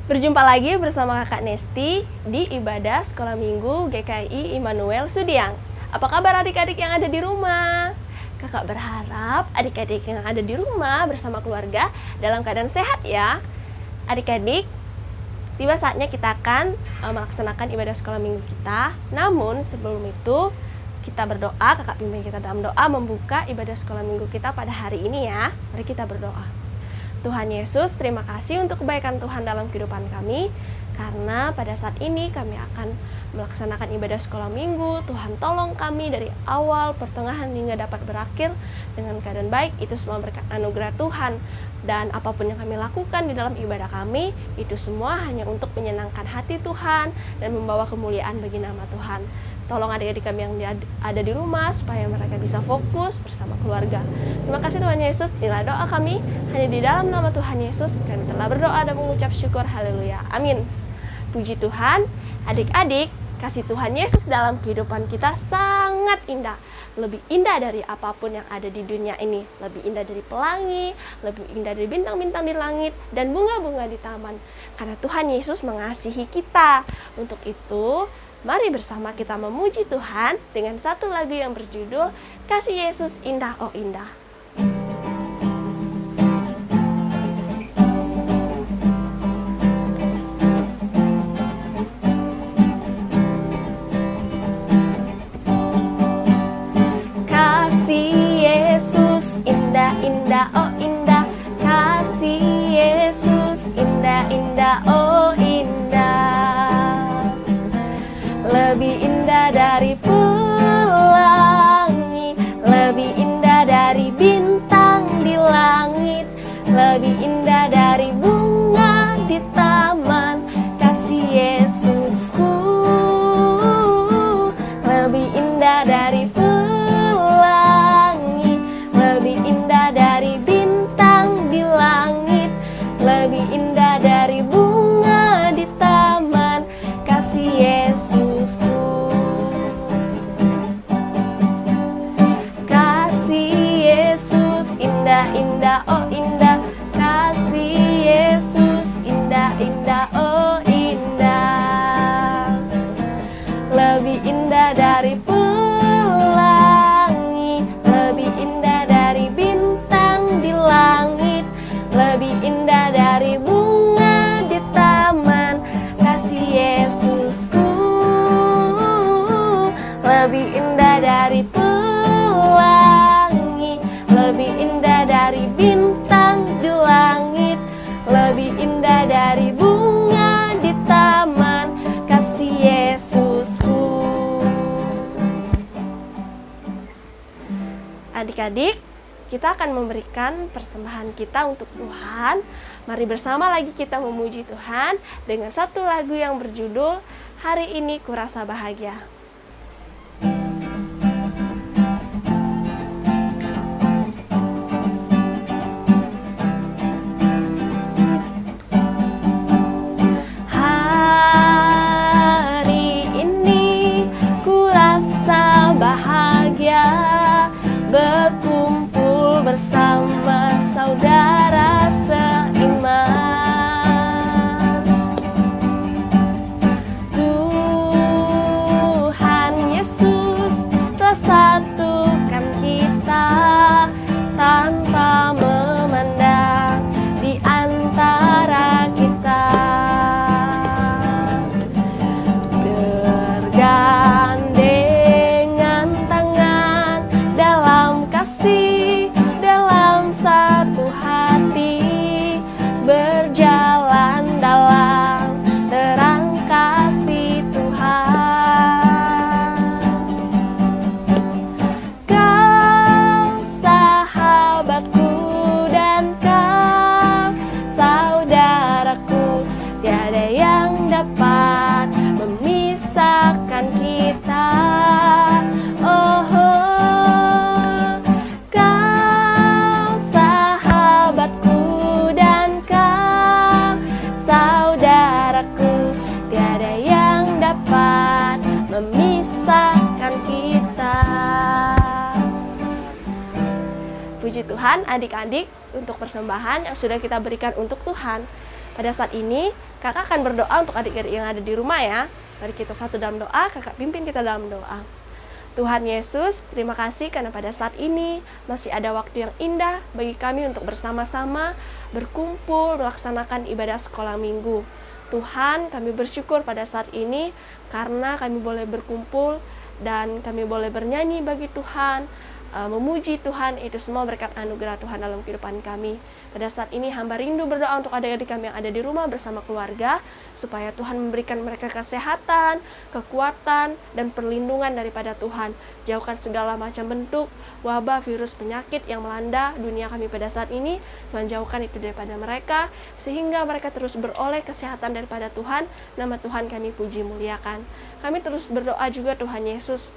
Berjumpa lagi bersama Kakak Nesti di ibadah Sekolah Minggu GKI Immanuel Sudiang. Apa kabar adik-adik yang ada di rumah? Kakak berharap adik-adik yang ada di rumah bersama keluarga dalam keadaan sehat ya. Adik-adik, tiba saatnya kita akan melaksanakan ibadah Sekolah Minggu kita. Namun sebelum itu kita berdoa, kakak pimpin kita dalam doa membuka ibadah Sekolah Minggu kita pada hari ini ya. Mari kita berdoa. Tuhan Yesus, terima kasih untuk kebaikan Tuhan dalam kehidupan kami. Karena pada saat ini kami akan melaksanakan ibadah sekolah minggu. Tuhan tolong kami dari awal, pertengahan hingga dapat berakhir dengan keadaan baik. Itu semua berkat anugerah Tuhan. Dan apapun yang kami lakukan di dalam ibadah kami, itu semua hanya untuk menyenangkan hati Tuhan dan membawa kemuliaan bagi nama Tuhan. Tolong adik-adik kami yang ada di rumah supaya mereka bisa fokus bersama keluarga. Terima kasih Tuhan Yesus. Inilah doa kami. Hanya di dalam nama Tuhan Yesus kami telah berdoa dan mengucap syukur. Haleluya. Amin. Puji Tuhan, adik-adik, kasih Tuhan Yesus dalam kehidupan kita sangat indah. Lebih indah dari apapun yang ada di dunia ini. Lebih indah dari pelangi, lebih indah dari bintang-bintang di langit, dan bunga-bunga di taman. Karena Tuhan Yesus mengasihi kita. Untuk itu, mari bersama kita memuji Tuhan dengan satu lagu yang berjudul Kasih Yesus Indah Oh Indah. Indah, oh indah, kasih Yesus, indah, indah, oh indah. Lebih indah dari pelangi, lebih indah dari bintang di langit, lebih indah dari bunga di taman, kasih Yesusku. Lebih indah dari pelangi, lebih indah dari bintang di langit, lebih indah dari bunga di taman, kasih Yesusku. Kasih Yesus indah, indah, oh indah, kasih Yesus indah, indah, oh indah. Lebih indah dari pelangi, lebih indah dari bintang di langit, lebih indah dari bunga di taman, kasih Yesusku. Lebih indah dari pelangi, lebih indah dari bintang di langit, lebih indah dari bunga di taman, kasih Yesusku. Adik-adik, kita akan memberikan persembahan kita untuk Tuhan. Mari bersama lagi kita memuji Tuhan dengan satu lagu yang berjudul Hari Ini Kurasa Bahagia. Hari ini kurasa bahagia, berkumpul bersama saudara seiman. Tuhan Yesus telah satukan kita tanpa memandang di antara kita. Bergandengan tangan dalam kasih, dalam satu hati, berjalan dalam terang kasih Tuhan. Kau sahabatku dan kau saudaraku, tiada yang dapat memisahkan kita. Oh, kau sahabatku dan kau saudaraku, tiada yang dapat memisahkan kita. Puji Tuhan adik-adik untuk persembahan yang sudah kita berikan untuk Tuhan. Pada saat ini, kakak akan berdoa untuk adik-adik yang ada di rumah ya. Mari kita satu dalam doa, kakak pimpin kita dalam doa. Tuhan Yesus, terima kasih karena pada saat ini masih ada waktu yang indah bagi kami untuk bersama-sama berkumpul melaksanakan ibadah sekolah minggu. Tuhan, kami bersyukur pada saat ini karena kami boleh berkumpul dan kami boleh bernyanyi bagi Tuhan, memuji Tuhan. Itu semua berkat anugerah Tuhan dalam kehidupan kami. Pada saat ini hamba rindu berdoa untuk adik-adik kami yang ada di rumah bersama keluarga, supaya Tuhan memberikan mereka kesehatan, kekuatan, dan perlindungan daripada Tuhan. Jauhkan segala macam bentuk wabah, virus, penyakit yang melanda dunia kami pada saat ini. Tuhan, jauhkan itu daripada mereka, sehingga mereka terus beroleh kesehatan daripada Tuhan. Nama Tuhan kami puji muliakan. Kami terus berdoa juga Tuhan Yesus,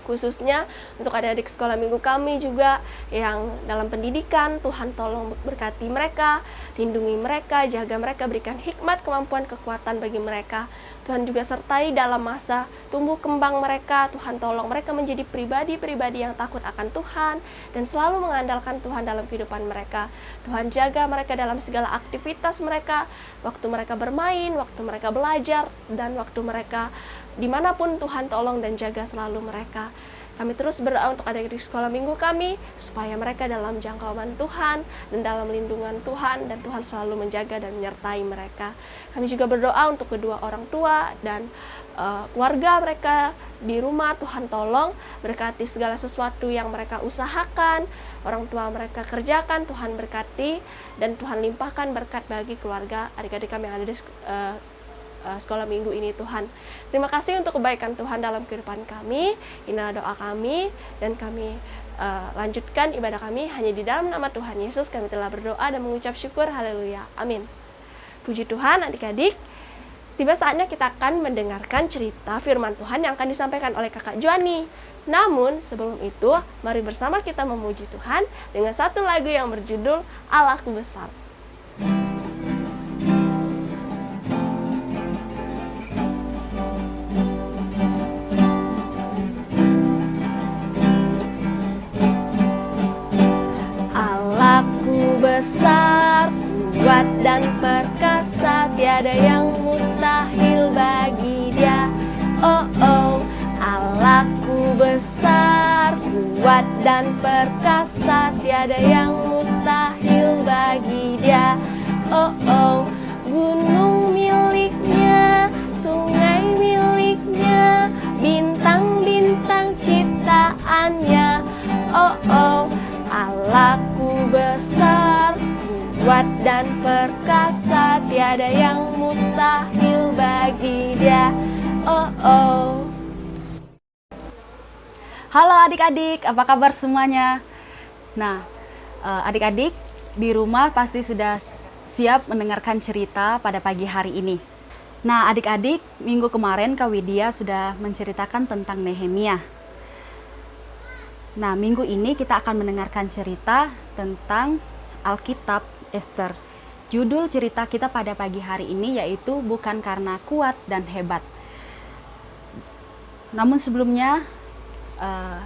khususnya untuk adik-adik sekolah minggu kami juga yang dalam pendidikan. Tuhan tolong berkati mereka, lindungi mereka, jaga mereka, berikan hikmat, kemampuan, kekuatan bagi mereka. Tuhan juga sertai dalam masa tumbuh kembang mereka. Tuhan tolong mereka menjadi pribadi-pribadi yang takut akan Tuhan dan selalu mengandalkan Tuhan dalam kehidupan mereka. Tuhan jaga mereka dalam segala aktivitas mereka, waktu mereka bermain, waktu mereka belajar, dan waktu mereka dimanapun. Tuhan tolong dan jaga selalu mereka. Kami terus berdoa untuk adik-adik sekolah minggu kami, supaya mereka dalam jangkauan Tuhan dan dalam lindungan Tuhan, dan Tuhan selalu menjaga dan menyertai mereka. Kami juga berdoa untuk kedua orang tua dan keluarga mereka di rumah. Tuhan tolong berkati segala sesuatu yang mereka usahakan, orang tua mereka kerjakan. Tuhan berkati dan Tuhan limpahkan berkat bagi keluarga adik-adik kami yang ada di sekolah minggu ini. Tuhan, terima kasih untuk kebaikan Tuhan dalam kehidupan kami. Inilah doa kami, dan kami lanjutkan ibadah kami hanya di dalam nama Tuhan Yesus. Kami telah berdoa dan mengucap syukur. Haleluya, amin. Puji Tuhan. Adik-adik, tiba saatnya kita akan mendengarkan cerita firman Tuhan yang akan disampaikan oleh kakak Joani. Namun sebelum itu, mari bersama kita memuji Tuhan dengan satu lagu yang berjudul Allahku Besar. Besar, kuat dan perkasa, tiada yang mustahil bagi Dia. Oh oh, Allahku besar, kuat dan perkasa, tiada yang mustahil bagi Dia. Oh oh, gunung miliknya, sungai miliknya, bintang-bintang ciptaannya. Oh oh, Allahku besar, kuat dan perkasa, tiada yang mustahil bagi Dia. Oh oh. Halo adik-adik, apa kabar semuanya? Nah, adik-adik di rumah pasti sudah siap mendengarkan cerita pada pagi hari ini. Nah, adik-adik, minggu kemarin Kak Widya sudah menceritakan tentang Nehemia. Nah, minggu ini kita akan mendengarkan cerita tentang Alkitab Ester. Judul cerita kita pada pagi hari ini yaitu Bukan Karena Kuat dan Hebat. Namun sebelumnya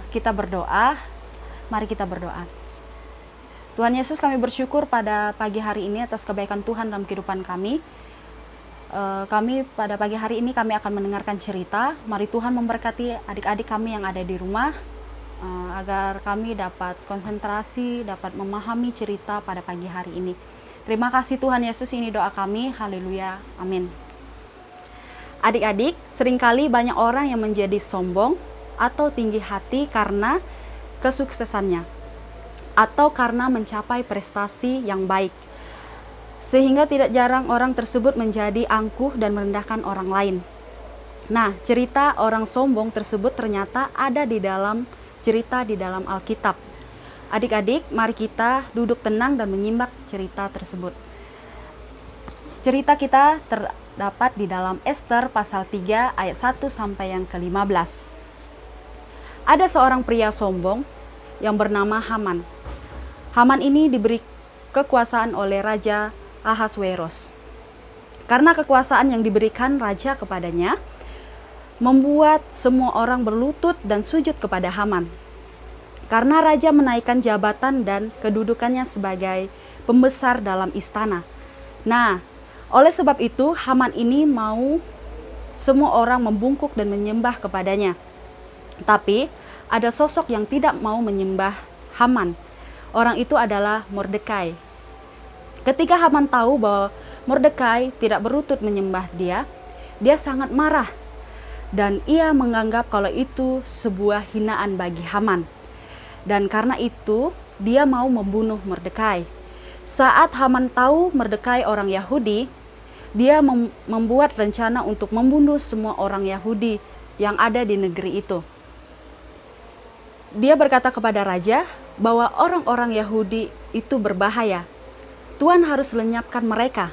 kita berdoa. Mari kita berdoa. Tuhan Yesus, kami bersyukur pada pagi hari ini atas kebaikan Tuhan dalam kehidupan kami. Kami pada pagi hari ini kami akan mendengarkan cerita. Mari Tuhan memberkati adik-adik kami yang ada di rumah, agar kami dapat konsentrasi, dapat memahami cerita pada pagi hari ini. Terima kasih Tuhan Yesus, ini doa kami. Haleluya, amin. Adik-adik, seringkali banyak orang yang menjadi sombong atau tinggi hati karena kesuksesannya atau karena mencapai prestasi yang baik, sehingga tidak jarang orang tersebut menjadi angkuh dan merendahkan orang lain. Nah, cerita orang sombong tersebut ternyata ada di dalam cerita di dalam Alkitab. Adik-adik, mari kita duduk tenang dan menyimak cerita tersebut. Cerita kita terdapat di dalam Ester pasal 3 ayat 1 sampai yang ke-15. Ada seorang pria sombong yang bernama Haman. Haman ini diberi kekuasaan oleh Raja Ahasweros. Karena kekuasaan yang diberikan raja kepadanya, membuat semua orang berlutut dan sujud kepada Haman. Karena raja menaikkan jabatan dan kedudukannya sebagai pembesar dalam istana. Nah, Oleh sebab itu, Haman ini mau semua orang membungkuk dan menyembah kepadanya. Tapi ada sosok yang tidak mau menyembah Haman. Orang itu adalah Mordekai. Ketika Haman tahu bahwa Mordekai tidak berlutut menyembah dia, dia sangat marah. Dan ia menganggap kalau itu sebuah hinaan bagi Haman. Dan karena itu, dia mau membunuh Mordekai. Saat Haman tahu Mordekai orang Yahudi, dia membuat rencana untuk membunuh semua orang Yahudi yang ada di negeri itu. Dia berkata kepada raja bahwa orang-orang Yahudi itu berbahaya. Tuhan harus lenyapkan mereka.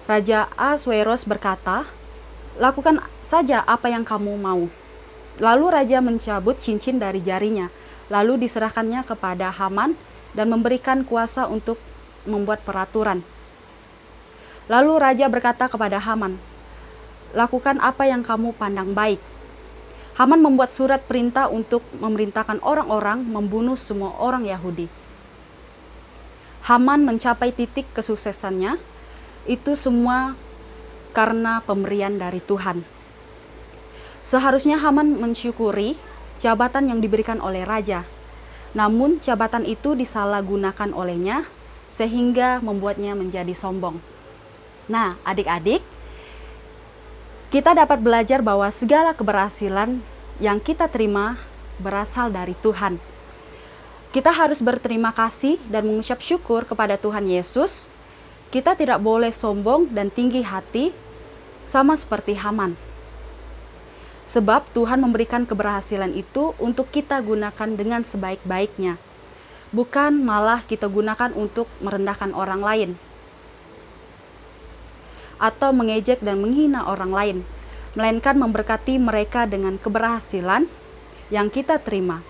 Raja Ahasweros berkata, "Lakukan saja apa yang kamu mau." Lalu raja mencabut cincin dari jarinya, lalu diserahkannya kepada Haman dan memberikan kuasa untuk membuat peraturan. Lalu raja berkata kepada Haman, "Lakukan apa yang kamu pandang baik." Haman membuat surat perintah untuk memerintahkan orang-orang membunuh semua orang Yahudi. Haman mencapai titik kesuksesannya, itu semua karena pemberian dari Tuhan. Seharusnya Haman mensyukuri jabatan yang diberikan oleh raja. Namun jabatan itu disalahgunakan olehnya sehingga membuatnya menjadi sombong. Nah, adik-adik, kita dapat belajar bahwa segala keberhasilan yang kita terima berasal dari Tuhan. Kita harus berterima kasih dan mengucap syukur kepada Tuhan Yesus. Kita tidak boleh sombong dan tinggi hati sama seperti Haman. Sebab Tuhan memberikan keberhasilan itu untuk kita gunakan dengan sebaik-baiknya. Bukan malah kita gunakan untuk merendahkan orang lain. Atau mengejek dan menghina orang lain. Melainkan memberkati mereka dengan keberhasilan yang kita terima.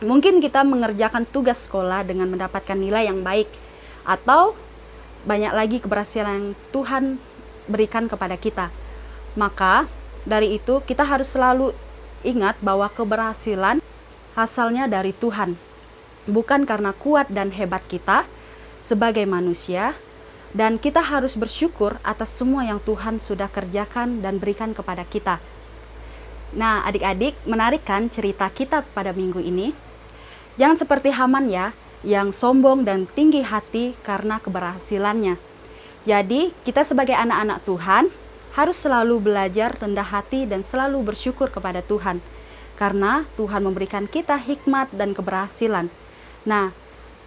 Mungkin kita mengerjakan tugas sekolah dengan mendapatkan nilai yang baik. Atau banyak lagi keberhasilan yang Tuhan berikan kepada kita. Maka dari itu kita harus selalu ingat bahwa keberhasilan asalnya dari Tuhan. Bukan karena kuat dan hebat kita sebagai manusia. Dan kita harus bersyukur atas semua yang Tuhan sudah kerjakan dan berikan kepada kita. Nah, adik-adik, menarik kan cerita kita pada minggu ini? Jangan seperti Haman ya, yang sombong dan tinggi hati karena keberhasilannya. Jadi, kita sebagai anak-anak Tuhan harus selalu belajar rendah hati dan selalu bersyukur kepada Tuhan. Karena Tuhan memberikan kita hikmat dan keberhasilan. Nah,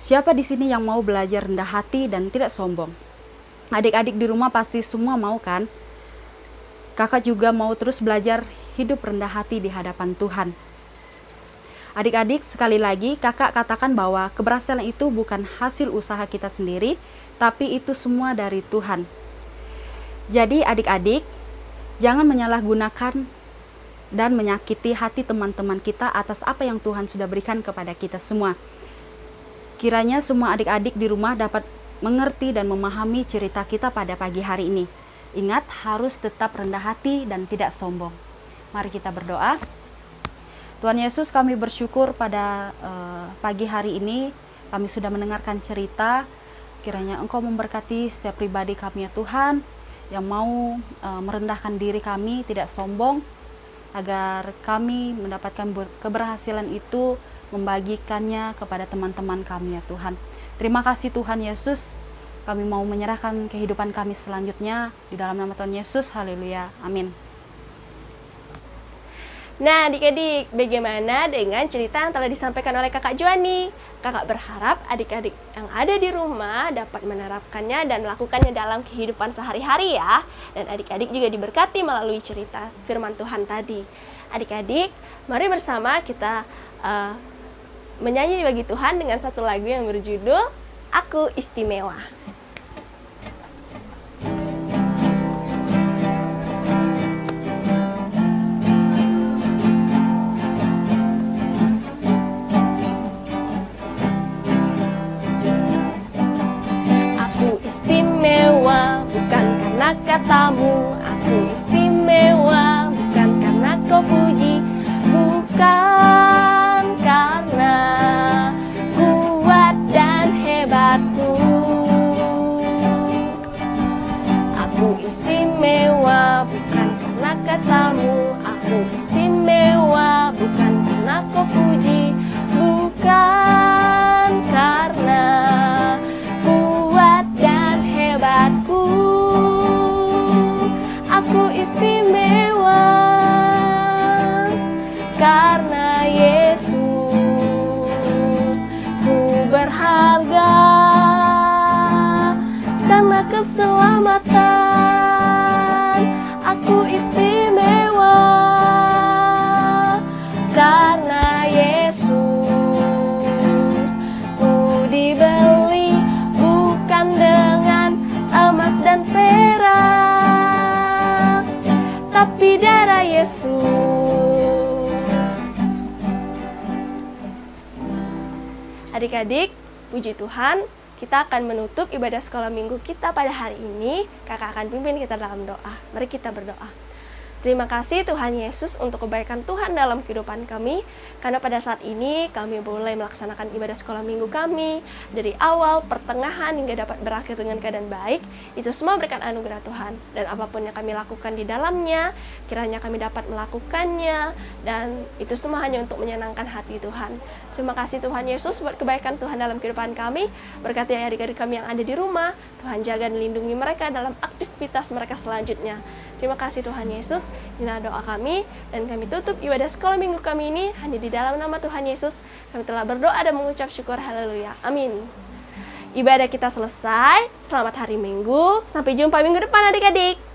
siapa di sini yang mau belajar rendah hati dan tidak sombong? Adik-adik di rumah pasti semua mau kan? Kakak juga mau terus belajar hidup rendah hati di hadapan Tuhan. Adik-adik, sekali lagi kakak katakan bahwa keberhasilan itu bukan hasil usaha kita sendiri, tapi itu semua dari Tuhan. Jadi adik-adik, jangan menyalahgunakan dan menyakiti hati teman-teman kita atas apa yang Tuhan sudah berikan kepada kita semua. Kiranya semua adik-adik di rumah dapat mengerti dan memahami cerita kita pada pagi hari ini. Ingat, harus tetap rendah hati dan tidak sombong. Mari kita berdoa. Tuhan Yesus, kami bersyukur pada pagi hari ini kami sudah mendengarkan cerita. Kiranya Engkau memberkati setiap pribadi kami ya Tuhan, yang mau merendahkan diri kami, tidak sombong, agar kami mendapatkan keberhasilan itu, membagikannya kepada teman-teman kami ya Tuhan. Terima kasih Tuhan Yesus, kami mau menyerahkan kehidupan kami selanjutnya di dalam nama Tuhan Yesus, haleluya, amin. Nah, adik-adik, bagaimana dengan cerita yang telah disampaikan oleh Kakak Joani? Kakak berharap adik-adik yang ada di rumah dapat menerapkannya dan melakukannya dalam kehidupan sehari-hari ya. Dan adik-adik juga diberkati melalui cerita firman Tuhan tadi. Adik-adik, mari bersama kita menyanyi bagi Tuhan dengan satu lagu yang berjudul Aku Istimewa. Aku istimewa bukan karena katamu, aku istimewa bukan karena kau puji, bukan karena kuat dan hebatku. Aku istimewa bukan karena katamu, aku istimewa bukan karena kau puji, bukan karena kuat dan hebatku. Aku istimewa karena Yesus. Ku berharga karena keselamatan. Aku istimewa karena Yesus. Ku dibeli bukan dengan emas dan perak, tapi darah Yesus. Adik-adik, puji Tuhan, kita akan menutup ibadah sekolah minggu kita pada hari ini. Kakak akan pimpin kita dalam doa. Mari kita berdoa. Terima kasih Tuhan Yesus untuk kebaikan Tuhan dalam kehidupan kami, karena pada saat ini kami boleh melaksanakan ibadah sekolah minggu kami dari awal, pertengahan, hingga dapat berakhir dengan keadaan baik. Itu semua berkat anugerah Tuhan, dan apapun yang kami lakukan di dalamnya, kiranya kami dapat melakukannya, dan itu semua hanya untuk menyenangkan hati Tuhan. Terima kasih Tuhan Yesus buat kebaikan Tuhan dalam kehidupan kami. Berkati adik-adik kami yang ada di rumah, Tuhan jaga dan lindungi mereka dalam aktivitas mereka selanjutnya. Terima kasih Tuhan Yesus. Inilah doa kami, dan kami tutup ibadah sekolah minggu kami ini hanya di dalam nama Tuhan Yesus. Kami telah berdoa dan mengucap syukur. Haleluya. Amin. Ibadah kita selesai. Selamat hari Minggu. Sampai jumpa minggu depan adik-adik.